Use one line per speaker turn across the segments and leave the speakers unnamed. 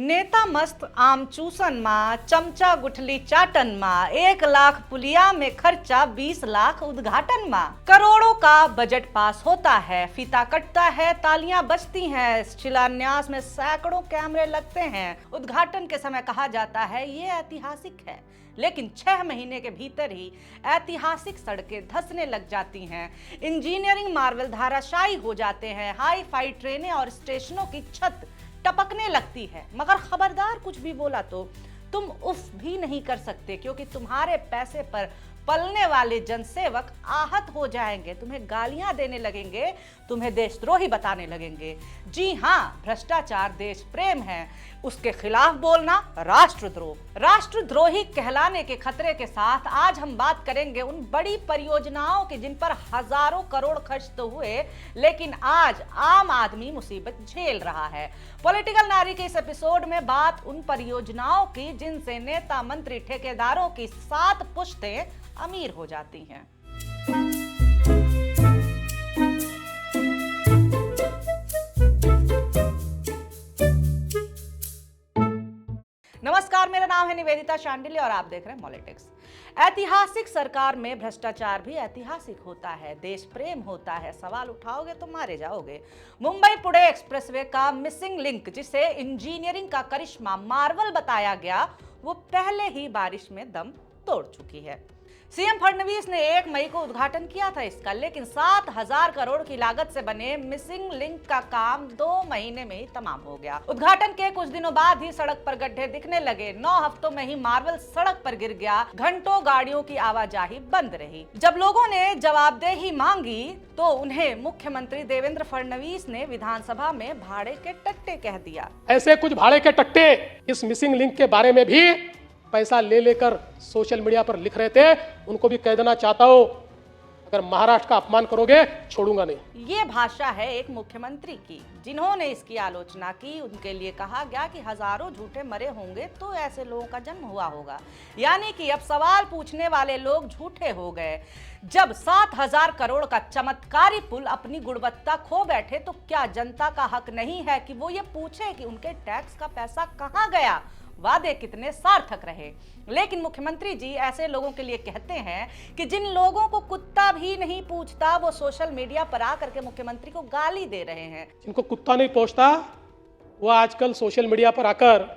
नेता मस्त आम चूसन माँ, चमचा गुठली चाटन माँ, 1 लाख पुलिया में खर्चा 20 लाख उद्घाटन माँ। करोड़ों का बजट पास होता है, फीता कटता है, तालियां बजती हैं, शिलान्यास में सैकड़ों कैमरे लगते हैं। उद्घाटन के समय कहा जाता है ये ऐतिहासिक है, लेकिन 6 महीने के भीतर ही ऐतिहासिक सड़कें धंसने लग जाती हैं, इंजीनियरिंग मार्वल धाराशायी हो जाते हैं, हाई फाई ट्रेनें और स्टेशनों की छत टपकने लगती है। मगर खबरदार, कुछ भी बोला तो तुम उफ भी नहीं कर सकते, क्योंकि तुम्हारे पैसे पर पलने वाले जनसेवक आहत हो जाएंगे, तुम्हें गालियां देने लगेंगे, तुम्हें देशद्रोही बताने लगेंगे। जी हाँ, भ्रष्टाचार देश प्रेम है, उसके खिलाफ बोलना राष्ट्रद्रोह। राष्ट्रद्रोही कहलाने के खतरे के साथ आज हम बात करेंगे उन बड़ी परियोजनाओं की जिन पर हजारों करोड़ खर्च तो हुए, लेकिन आज आम आदमी मुसीबत झेल रहा है। पॉलिटिकल नारी के इस एपिसोड में बात उन परियोजनाओं की जिनसे नेता मंत्री ठेकेदारों की 7 पुश्तें अमीर हो जाती हैं। नमस्कार, मेरा नाम है निवेदिता शांडिल्य और आप देख रहे हैं पॉलिटिक्स। ऐतिहासिक सरकार में भ्रष्टाचार भी ऐतिहासिक होता है, देश प्रेम होता है, सवाल उठाओगे तो मारे जाओगे। मुंबई पुणे एक्सप्रेसवे का मिसिंग लिंक, जिसे इंजीनियरिंग का करिश्मा मार्वल बताया गया, वो पहले ही बारिश में दम तोड़ चुकी है। सीएम फडणवीस ने 1 मई को उद्घाटन किया था इसका, लेकिन 7,000 करोड़ की लागत से बने मिसिंग लिंक का काम 2 महीने में ही तमाम हो गया। उद्घाटन के कुछ दिनों बाद ही सड़क पर गड्ढे दिखने लगे, 9 हफ्तों में ही मार्वल सड़क पर गिर गया, घंटों गाड़ियों की आवाजाही बंद रही। जब लोगों ने जवाबदेही मांगी तो उन्हें मुख्यमंत्री देवेंद्र फडणवीस ने विधानसभा में भाड़े के टट्टे कह दिया।
ऐसे कुछ भाड़े के टट्टे इस मिसिंग लिंक के बारे में भी पैसा ले लेकर सोशल मीडिया पर लिख रहे थे, उनको भी कह देना चाहता हूं, अगर महाराष्ट्र का अपमान करोगे छोड़ूंगा नहीं।
ये भाषा है एक मुख्यमंत्री की, जिन्होंने इसकी आलोचना की। उनके लिए कहा गया कि हजारों झूठे मरे होंगे तो ऐसे लोगों का जन्म हुआ होगा, यानी कि अब सवाल पूछने वाले लोग झूठे हो गए। जब 7,000 करोड़ का चमत्कारी पुल अपनी गुणवत्ता खो बैठे तो क्या जनता का हक नहीं है कि वो ये पूछे कि उनके टैक्स का पैसा कहां गया, वादे कितने सार्थक रहे। लेकिन मुख्यमंत्री जी ऐसे लोगों के लिए कहते हैं कि जिन लोगों को कुत्ता भी नहीं पूछता, वो सोशल मीडिया पर आकर के मुख्यमंत्री को गाली दे रहे हैं।
जिनको कुत्ता नहीं पूछता वो आजकल सोशल मीडिया पर आकर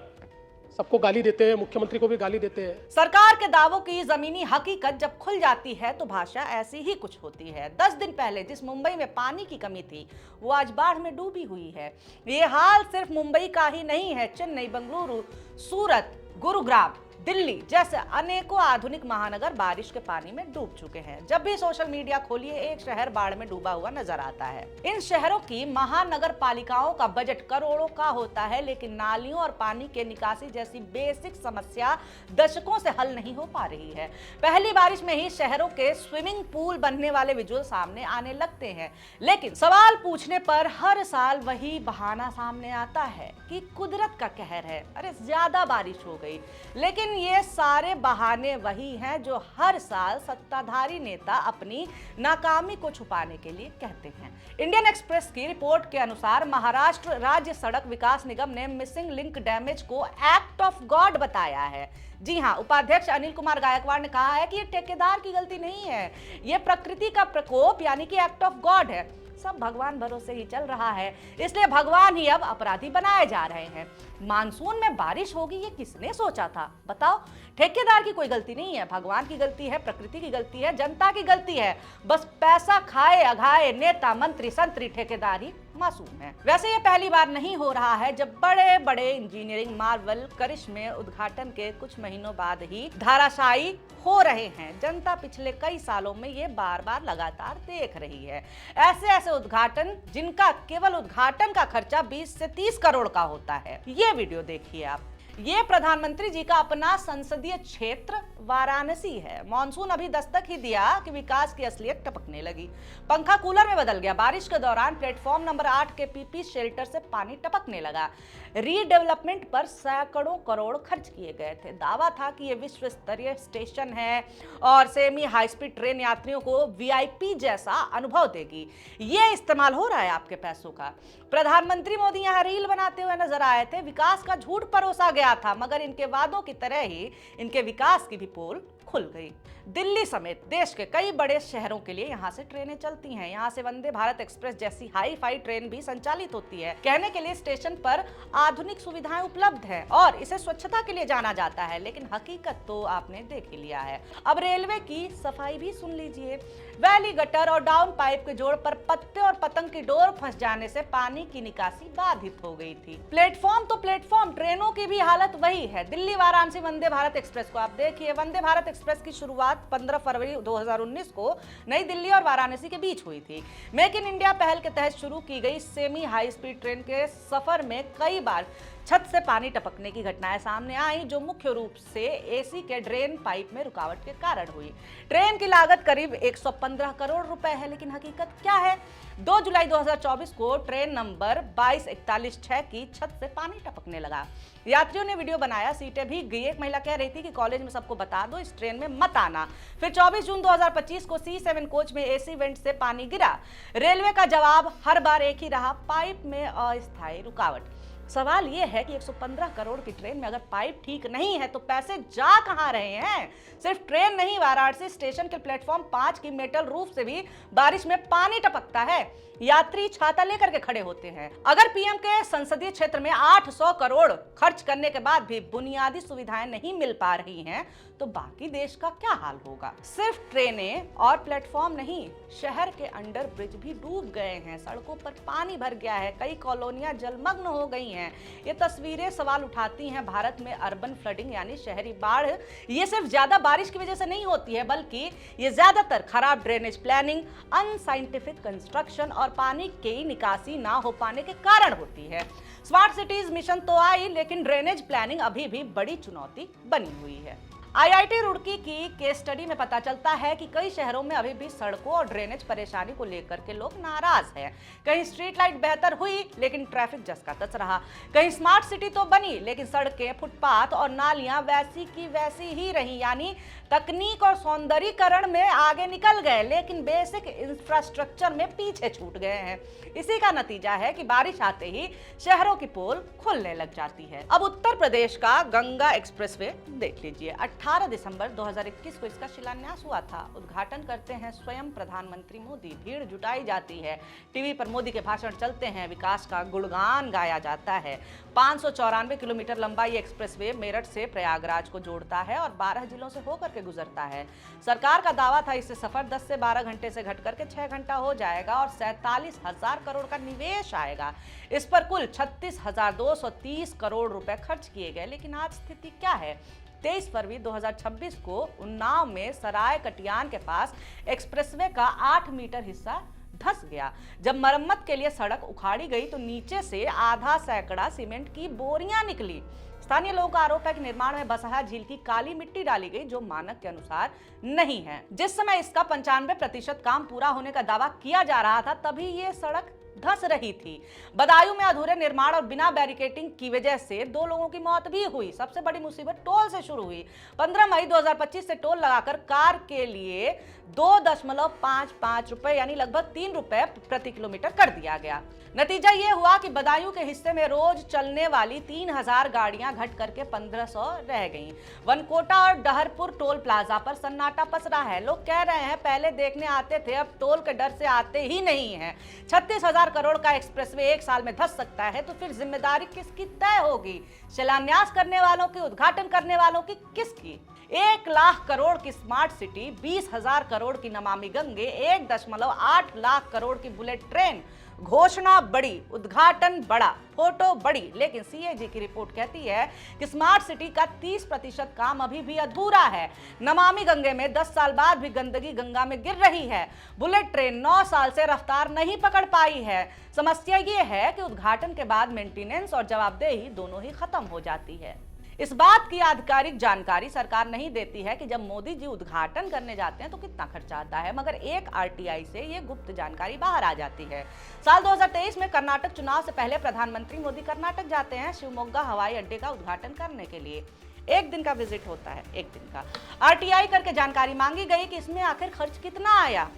सबको गाली देते हैं, मुख्यमंत्री को भी गाली देते हैं।
सरकार के दावों की जमीनी हकीकत जब खुल जाती है तो भाषा ऐसी ही कुछ होती है। 10 दिन पहले जिस मुंबई में पानी की कमी थी, वो आज बाढ़ में डूबी हुई है। ये हाल सिर्फ मुंबई का ही नहीं है, चेन्नई, बेंगलुरु, सूरत, गुरुग्राम, दिल्ली जैसे अनेकों आधुनिक महानगर बारिश के पानी में डूब चुके हैं। जब भी सोशल मीडिया खोलिए, एक शहर बाढ़ में डूबा हुआ नजर आता है। इन शहरों की महानगर पालिकाओं का बजट करोड़ों का होता है, लेकिन नालियों और पानी के निकासी जैसी बेसिक समस्या दशकों से हल नहीं हो पा रही है। पहली बारिश में ही शहरों के स्विमिंग पूल बनने वाले विजुअल सामने आने लगते हैं, लेकिन सवाल पूछने पर हर साल वही बहाना सामने आता है कि कुदरत का कहर है, अरे ज्यादा बारिश हो गई। लेकिन ये सारे बहाने वही हैं जो हर साल सत्ताधारी नेता अपनी नाकामी को छुपाने के लिए कहते हैं। इंडियन एक्सप्रेस की रिपोर्ट के अनुसार महाराष्ट्र राज्य सड़क विकास निगम ने मिसिंग लिंक डैमेज को एक्ट ऑफ गॉड बताया है। जी हाँ, उपाध्यक्ष अनिल कुमार गायकवाड़ ने कहा है कि ये ठेकेदार की गलती नहीं है, ये प्रकृति का प्रकोप यानी कि एक्ट ऑफ गॉड है। सब भगवान भरोसे ही चल रहा है, इसलिए भगवान ही अब अपराधी बनाए जा रहे हैं। मानसून में बारिश होगी ये किसने सोचा था, बताओ। ठेकेदार की कोई गलती नहीं है, भगवान की गलती है, प्रकृति की गलती है, जनता की गलती है। बस पैसा खाए अघाए नेता मंत्री संतरी ठेकेदार ही मासूम है। वैसे ये पहली बार नहीं हो रहा है जब बड़े बड़े इंजीनियरिंग मार्वल करिश्मे उद्घाटन के कुछ महीनों बाद ही धाराशायी हो रहे हैं। जनता पिछले कई सालों में ये बार बार लगातार देख रही है। ऐसे उद्घाटन जिनका केवल उद्घाटन का खर्चा 20 से 30 करोड़ का होता है। ये वीडियो देखिए आप। ये प्रधानमंत्री जी का अपना संसदीय क्षेत्र वाराणसी है। मॉनसून अभी दस्तक ही दिया कि विकास की असलियत टपकने लगी। पंखा कूलर में बदल गया। बारिश के दौरान प्लेटफॉर्म नंबर 8 के पीपी शेल्टर से पानी टपकने लगा। रीडेवलपमेंट पर सैकड़ों करोड़ खर्च किए गए थे। दावा था कि यह विश्व स्तरीय स्टेशन है और सेमी हाई स्पीड ट्रेन यात्रियों को वीआईपी जैसा अनुभव देगी। ये इस्तेमाल हो रहा है आपके पैसों का। प्रधानमंत्री मोदी यहां रील बनाते हुए नजर आए थे। विकास का झूठ परोसा गया था, मगर इनके वादों की तरह ही इनके विकास की भी पोल खुल गई। दिल्ली समेत देश के कई बड़े शहरों के लिए यहां से ट्रेनें चलती हैं। यहां से वंदे भारत एक्सप्रेस जैसी हाई फाई ट्रेन भी संचालित होती है। कहने के लिए स्टेशन पर आधुनिक सुविधाएं उपलब्ध हैं और इसे स्वच्छता के लिए जाना जाता है, लेकिन हकीकत तो आपने देख ही लिया है। अब रेलवे की सफाई भी सुन लीजिए। वैली गटर और डाउन पाइप के जोड़ पर पत्ते और पतंग की डोर फंस जाने से पानी की निकासी बाधित हो गई थी। प्लेटफॉर्म तो प्लेटफॉर्म, ट्रेनों की भी हालत वही है। दिल्ली वाराणसी वंदे भारत एक्सप्रेस को आप देखिए। वंदे भारत एक्सप्रेस की शुरुआत 15 फरवरी 2019 को नई दिल्ली और वाराणसी के बीच हुई थी। मेक इन इंडिया पहल के तहत शुरू की गई सेमी हाई स्पीड ट्रेन के सफर में कई बार छत से पानी टपकने की घटनाएं सामने आई, जो मुख्य रूप से एसी के ड्रेन पाइप में रुकावट के कारण हुई। ट्रेन की लागत करीब 115 करोड़ रुपए है, लेकिन हकीकत क्या है? 2 जुलाई 2024 को ट्रेन नंबर 2241 की छत से पानी टपकने लगा। यात्रियों ने वीडियो बनाया, सीटें भीग गई। एक महिला कह रही थी कि कॉलेज में सबको बता दो, इस ट्रेन में मत आना। फिर 24 जून 2025 को C7 कोच में एसी वेंट से पानी गिरा। रेलवे का जवाब हर बार एक ही रहा, पाइप में अस्थायी रुकावट। सवाल यह है कि 115 करोड़ की ट्रेन में अगर पाइप ठीक नहीं है तो पैसे जा कहां रहे हैं? सिर्फ ट्रेन नहीं, वाराणसी स्टेशन के प्लेटफॉर्म 5 की मेटल रूफ से भी बारिश में पानी टपकता है। यात्री छाता लेकर के खड़े होते हैं। अगर पीएम के संसदीय क्षेत्र में 800 करोड़ खर्च करने के बाद भी बुनियादी सुविधाएं नहीं मिल पा रही हैं, तो बाकी देश का क्या हाल होगा? सिर्फ ट्रेनें और प्लेटफॉर्म नहीं, शहर के अंडर ब्रिज भी डूब गए हैं। सड़कों पर पानी भर गया है। कई कॉलोनियां जलमग्न हो गई हैं। ये तस्वीरें सवाल उठाती हैं भारत में अर्बन फ्लडिंग यानी शहरी बाढ़। ये सिर्फ ज्यादा बारिश की वजह से नहीं होती है, बल्कि ये ज्यादातर खराब ड्रेनेज प्लानिंग, अनसाइंटिफिक कंस्ट्रक्शन और पानी की निकासी ना हो पाने के कारण होती है। स्मार्ट सिटीज मिशन तो आई, लेकिन ड्रेनेज प्लानिंग अभी भी बड़ी चुनौती बनी हुई है। आईआईटी रुड़की की केस स्टडी में पता चलता है कि कई शहरों में अभी भी सड़कों और ड्रेनेज परेशानी को लेकर के लोग नाराज हैं। कहीं स्ट्रीट लाइट बेहतर हुई, लेकिन ट्रैफिक जस का तस रहा। कहीं स्मार्ट सिटी तो बनी, लेकिन सड़कें, फुटपाथ और नालियां वैसी की वैसी ही रही। यानी तकनीक और सौंदर्यीकरण में आगे निकल गए, लेकिन बेसिक इंफ्रास्ट्रक्चर में पीछे छूट गए हैं। इसी का नतीजा है कि बारिश आते ही शहरों की पोल खुलने लग जाती है। अब उत्तर प्रदेश का गंगा एक्सप्रेसवे देख लीजिए। 18 दिसंबर 2021 को इसका शिलान्यास हुआ था। उद्घाटन करते हैं स्वयं प्रधानमंत्री मोदी। भीड़ जुटाई जाती है, टीवी पर मोदी के भाषण चलते हैं, विकास का गुणगान गाया जाता है। 594 किलोमीटर लंबा ये एक्सप्रेसवे मेरठ से प्रयागराज को जोड़ता है और 12 जिलों से होकर के गुजरता है। सरकार का दावा था इससे सफर 10 से 12 घंटे से घट करके 6 घंटा हो जाएगा और 47,000 करोड़ का निवेश आएगा। इस पर कुल 36,230 करोड़ रुपए खर्च किए गए। लेकिन आज स्थिति क्या है? 23 फरवरी 2026 को उन्नाव में सराय कटियान के पास एक्सप्रेसवे का 8 मीटर हिस्सा धंस गया। जब मरम्मत के लिए सड़क उखाड़ी गई तो नीचे से आधा सैकड़ा सीमेंट की बोरियां निकली। स्थानीय लोगों का आरोप है कि निर्माण में बसहा झील की काली मिट्टी डाली गई, जो मानक के अनुसार नहीं है। जिस समय इसका 95% काम पूरा होने का दावा किया जा रहा था, तभी ये सड़क धंस रही थी। बदायूं में अधूरे निर्माण और बिना बैरिकेटिंग की वजह से 2 लोगों की मौत भी हुई। सबसे बड़ी मुसीबत टोल से शुरू हुई। 15 मई 2025 से टोल लगाकर कार के लिए 2.55 रुपए यानी लगभग 3 रुपए प्रति किलोमीटर कर दिया गया। नतीजा ये हुआ कि बदायूं के हिस्से में रोज चलने वाली 3000 गाड़ियां घट करके 1500 रह गईं। वनकोटा और डहरपुर टोल प्लाजा पर सन्नाटा पसरा है। लोग कह रहे हैं पहले देखने आते थे, अब टोल के डर से आते ही नहीं है। 36,000 करोड़ का एक्सप्रेसवे एक साल में धंस सकता है, तो फिर जिम्मेदारी किसकी तय होगी? शिलान्यास करने वालों की, उद्घाटन करने वालों की, किसकी? 1 लाख करोड़ की स्मार्ट सिटी, 20,000 करोड़ की नमामि गंगे, 1.8 लाख करोड़ की बुलेट ट्रेन। घोषणा बड़ी, उद्घाटन बड़ा, फोटो बड़ी, लेकिन सीएजी की रिपोर्ट कहती है कि स्मार्ट सिटी का 30% काम अभी भी अधूरा है। नमामि गंगे में 10 साल बाद भी गंदगी गंगा में गिर रही है। बुलेट ट्रेन 9 साल से रफ्तार नहीं पकड़ पाई है। समस्या ये है कि उद्घाटन के बाद मेंटेनेंस और जवाबदेही दोनों ही खत्म हो जाती है। इस बात की आधिकारिक जानकारी सरकार नहीं देती है कि जब मोदी जी उद्घाटन करने जाते हैं तो कितना खर्चा आता है, मगर एक आरटीआई से ये गुप्त जानकारी बाहर आ जाती है। साल 2023 में कर्नाटक चुनाव से पहले प्रधानमंत्री मोदी कर्नाटक जाते हैं शिवमोगा हवाई अड्डे का उद्घाटन करने के लिए। एक दिन का विजिट होता है, एक दिन का। आरटीआई करके जानकारी मांगी गई कि इसमें आखिर खर्च कितना आया।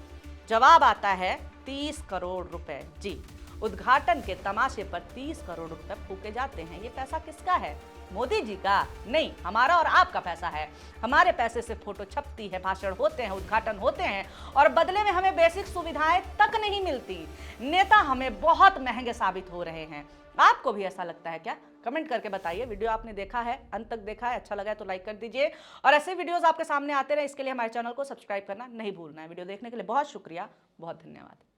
जवाब आता है 30 करोड़ रुपए। जी, उद्घाटन के तमाशे पर 30 करोड़ रुपए फूके जाते हैं। ये पैसा किसका है? मोदी जी का नहीं, हमारा और आपका पैसा है। हमारे पैसे से फोटो छपती है, भाषण होते हैं, उद्घाटन होते हैं और बदले में हमें बेसिक सुविधाएं तक नहीं मिलती। नेता हमें बहुत महंगे साबित हो रहे हैं। आपको भी ऐसा लगता है क्या? कमेंट करके बताइए। वीडियो आपने देखा है, अंत तक देखा है, अच्छा लगा है तो लाइक कर दीजिए और ऐसे वीडियोस आपके सामने आते रहे इसके लिए हमारे चैनल को सब्सक्राइब करना नहीं भूलना है। वीडियो देखने के लिए बहुत शुक्रिया, बहुत धन्यवाद।